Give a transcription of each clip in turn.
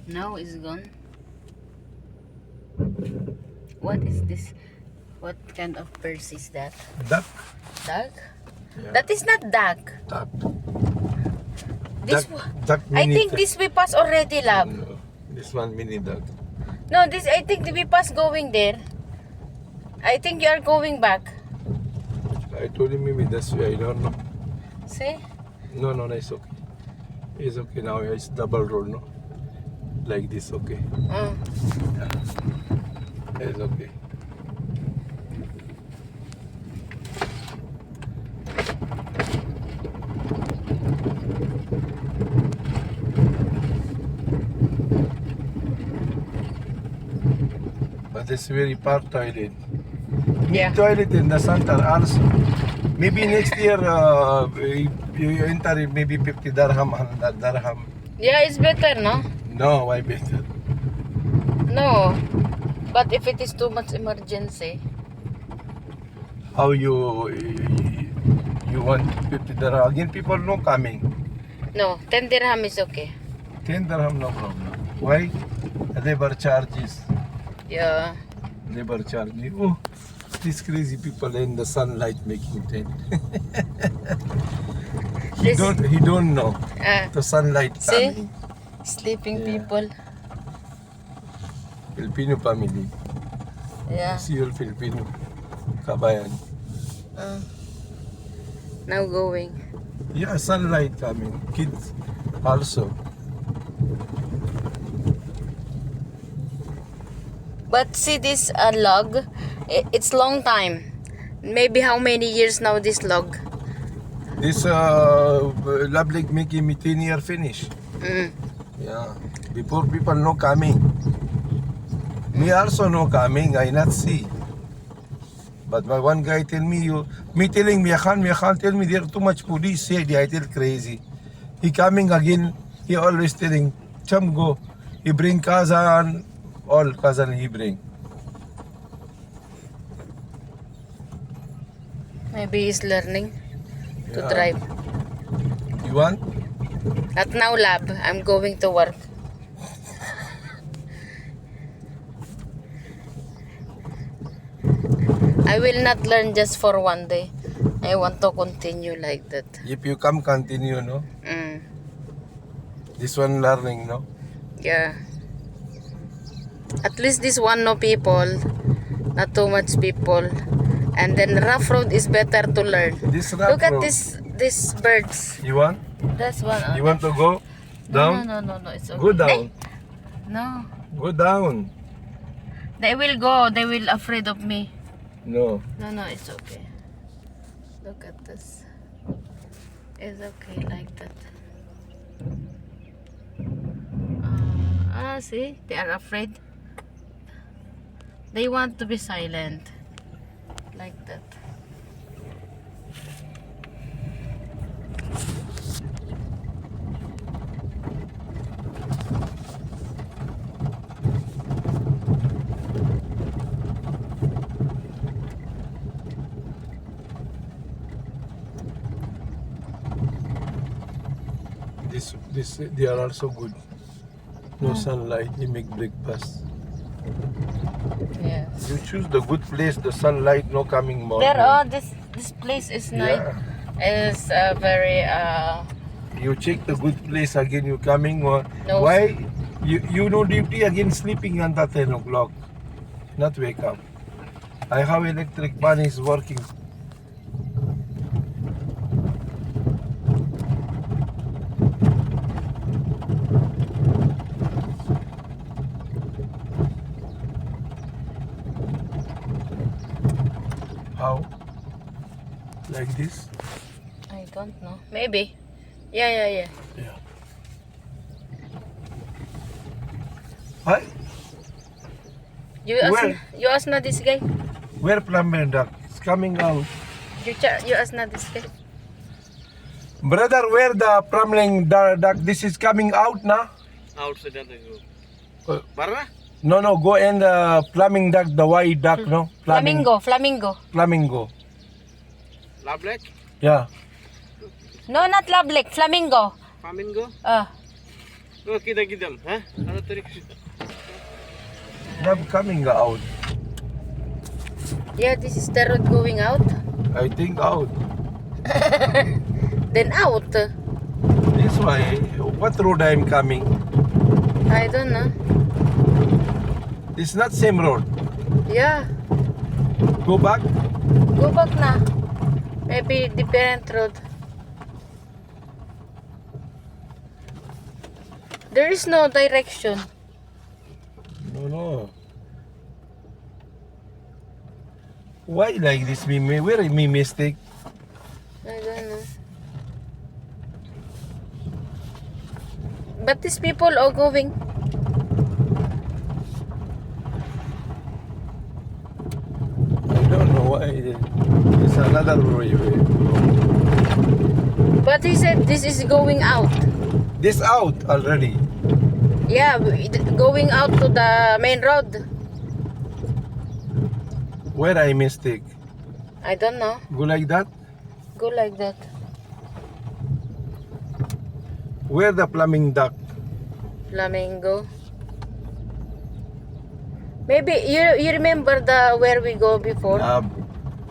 Now it's gone. What is this? What kind of bird is that? Duck. Duck? Yeah. That is not duck. Duck. This Duck I mini think duck. this we pass already, love. No, this one mini duck. No, this I think we pass going there. I think you are going back. I told him maybe this way. I don't know. See? No, it's okay. It's okay now. It's double roll, no? Like this, okay. Mm. Yeah. It's okay. But it's very park toilet. Yeah. Toilet in the center also. Maybe next year you enter it maybe 50 dirham, 100 dirham. Yeah, it's better, no? No, why better? No. But if it is too much emergency. How you want 50 dirham? Again, people no coming. No, 10 dirham is okay. 10 dirham, no problem. Why? Labor charges. Yeah. Labor charge. Oh, these crazy people in the sunlight making tent. he don't know the sunlight see? coming. Sleeping Yeah. people. Filipino family. Yeah. See your Filipino kabayan. Now going. Yeah, sunlight coming. Kids also. But see this log, it's long time. Maybe how many years now this log? This lovelake making me 10-year finish. Mm. Yeah. Before people no coming. Me also no coming. I not see. But my one guy tell me telling me I can't tell me there too much police said I tell crazy. He coming again. He always telling chum go. He bring cousin. All cousin he bring. Maybe he's learning to Yeah. drive. You want? Not now, lab. I'm going to work. I will not learn just for one day. I want to continue like that. If you come continue, no? Mm. This one learning, no? Yeah. At least this one no people, not too much people, and then rough road is better to learn. This rough Look at road. these birds. You want? That's one. You want to go down? No. It's okay. Go down. No, Go down. they will go. They will afraid of me. No. No, it's okay. Look at this. It's okay like that. See, they are afraid. They want to be silent, like that. This they are also good. No sunlight, you make breakfast. Yes. You choose the good place, the sunlight no coming morning. This place is nice. Yeah. It's very You check the good place again, you coming or No. why you know duty again sleeping until 10 o'clock. Not wake up. I have electric fan is working. How? Like this? I don't know. Maybe. Yeah. Yeah. Hi? Where? You ask na this guy. Where plumber duck? It's coming out. You ask na this guy. Brother, where the plumbing duck? This is coming out now? Outside and go. Uh, Barra? No, go and the plumbing duck, the white duck, no? Flamingo. Flamingo. Lovelake? Yeah. No, not lovelake. Flamingo. Flamingo? Oh, kita gidam, ha? Ano to? Not coming out. Yeah, this is the road going out. I think out. Then out. This way. What road I am coming? I don't know. It's not same road. Yeah, Go back. go back na. Maybe different road. There is no direction. No. Why like this? Where is me mistake? I don't know. But these people are going. I don't know why. It's another way. But he said this is going out. This out already. Yeah, going out to the main road. Where I mistake? I don't know. Go like that? Go like that. Where the plumbing duck? Flamingo. Maybe you remember the where we go before?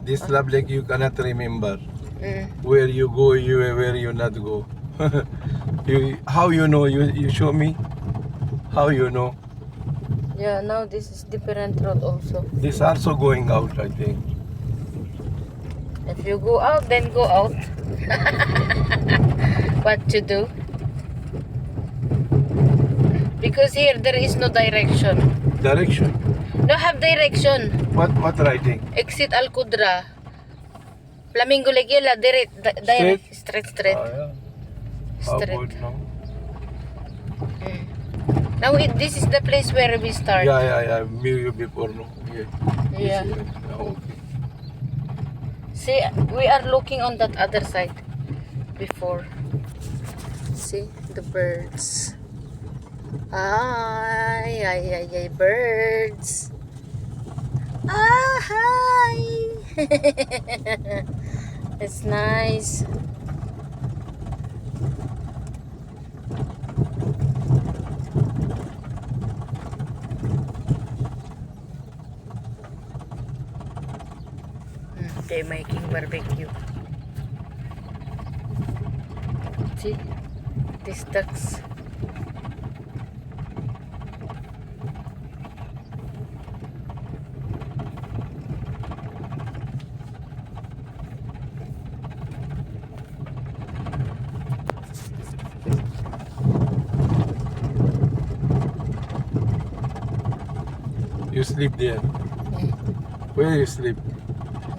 This love lake you cannot remember. Mm. Where you go, where you not go. How you know? You show me. How you know? Yeah, now this is different road also. This also going out, I think. If you go out, then go out. What to do? Because here there is no direction. Direction. No have direction. What writing? Exit Al Qudra. Flamingo Legela, direct, straight. Yeah. How Straight. about now? Now this is the place where we start. Yeah. Knew you before, no? Yeah. This way. Okay. See, we are looking on that other side before. See the birds. Ay, birds. Ah, hi. It's nice. They're making barbecue. See, these ducks. You sleep there. Where you sleep?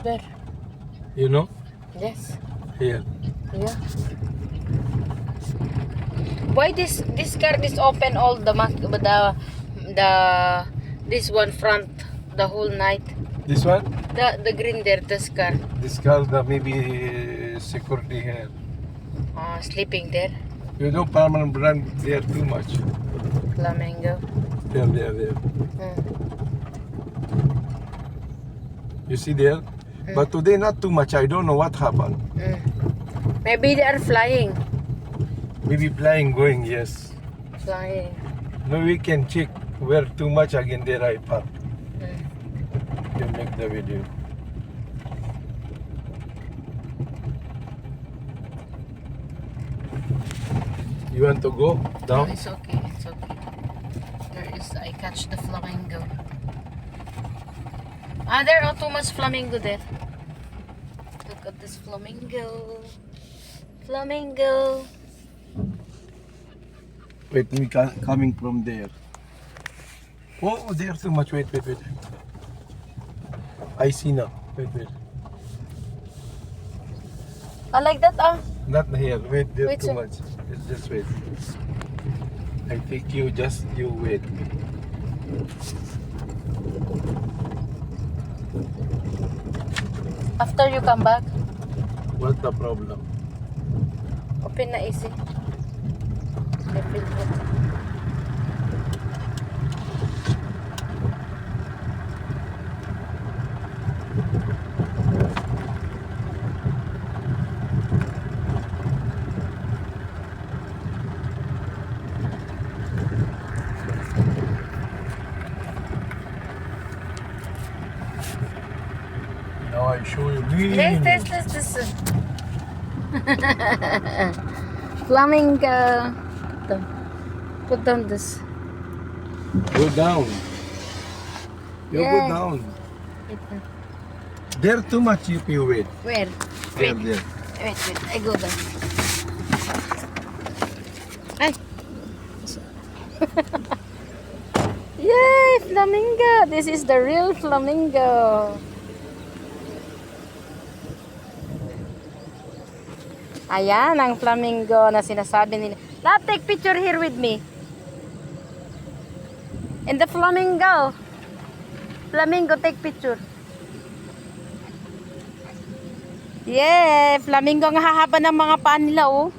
There. You know? Yes. Here. Yeah. Why this car is open all the this one front the whole night? This one? The green there, this car. This car, the maybe security here. Sleeping there. You know, permanent brand there too much. Flamingo. There. Mm. You see there? But today not too much. I don't know what happened. Mm. Maybe they are flying. Maybe flying going, yes. Flying. No, we can check where too much again there I park. Mm. You make the video. You want to go No, down? it's okay. There is, I catch the flamingo. There are too much flamingo there. Look at this flamingo. Flamingo. Wait, me coming from there. Oh, there's too much. Wait. I see now. Wait. I like that, Not here. Wait, there's Wait, too sir. much. Just wait. I think you wait. After you come back, What's the problem? open na easy. I feel good. show you. This. Flamingo. Put down this. Go down. You go Yeah. down. There too much if you wait. Where? There, Wait. there. Wait. I go down. Ay. Yay! Flamingo! This is the real flamingo. Ayan ang flamingo na sinasabi nila. Love, take picture here with me. And the flamingo. Flamingo, take picture. Yeah, flamingo ang hahaba ng mga paa nila, oh.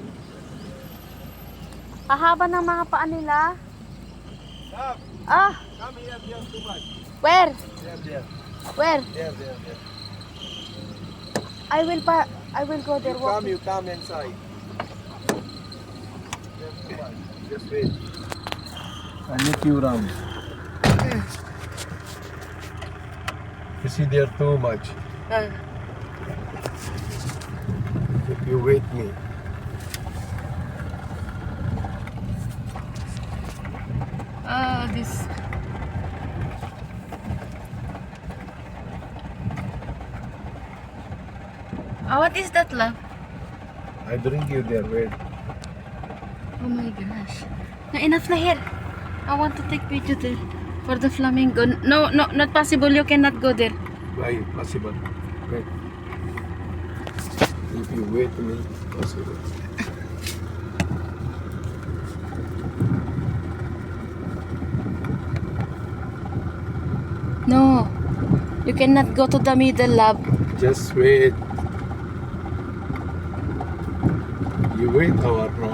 Hahaba ng mga paa nila. Ah, Come here, there too much. where? There. Where? There. I will go there. Walk. You come inside. There too much. Just wait. I make you round. You see there too much. If you wait me. This. What is that, love? I bring you there. Wait. Oh my gosh. Na enough na here. I want to take picture there for the flamingo. No, not possible. You cannot go there. Why possible? Wait. If you wait me, possible. No. You cannot go to the middle, love. Just wait. You wait or no?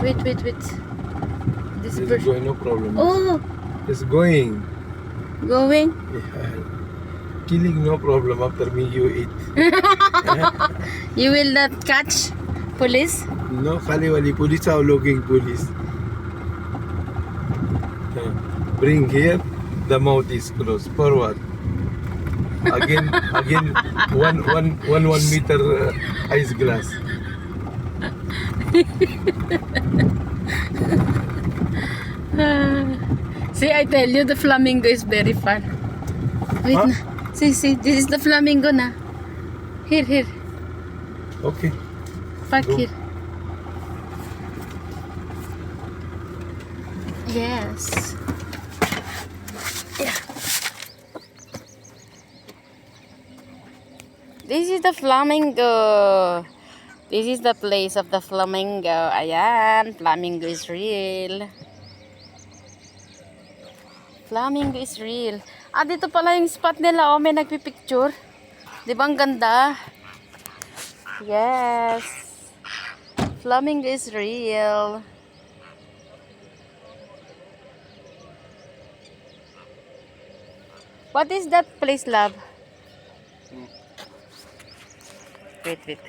Wait. This It's bird. going, no problem. Oh, It's going. going. Yeah. Killing no problem after me you eat. You will not catch police. No, khali wali police are looking police. Bring here, the mouth is closed. Forward. Again, one meter ice glass. See, I tell you, the flamingo is very fun. Wait Huh? na. See, this is the flamingo na. Here. Okay. Park Go. here. Yes. Yeah. This is the flamingo. This is the place of the flamingo. Ayan, flamingo is real. Flamingo is real. Dito pala yung spot nila. Oh, may nagpipicture. Di ba ang ganda? Yes. Flamingo is real. What is that place, love? Wait.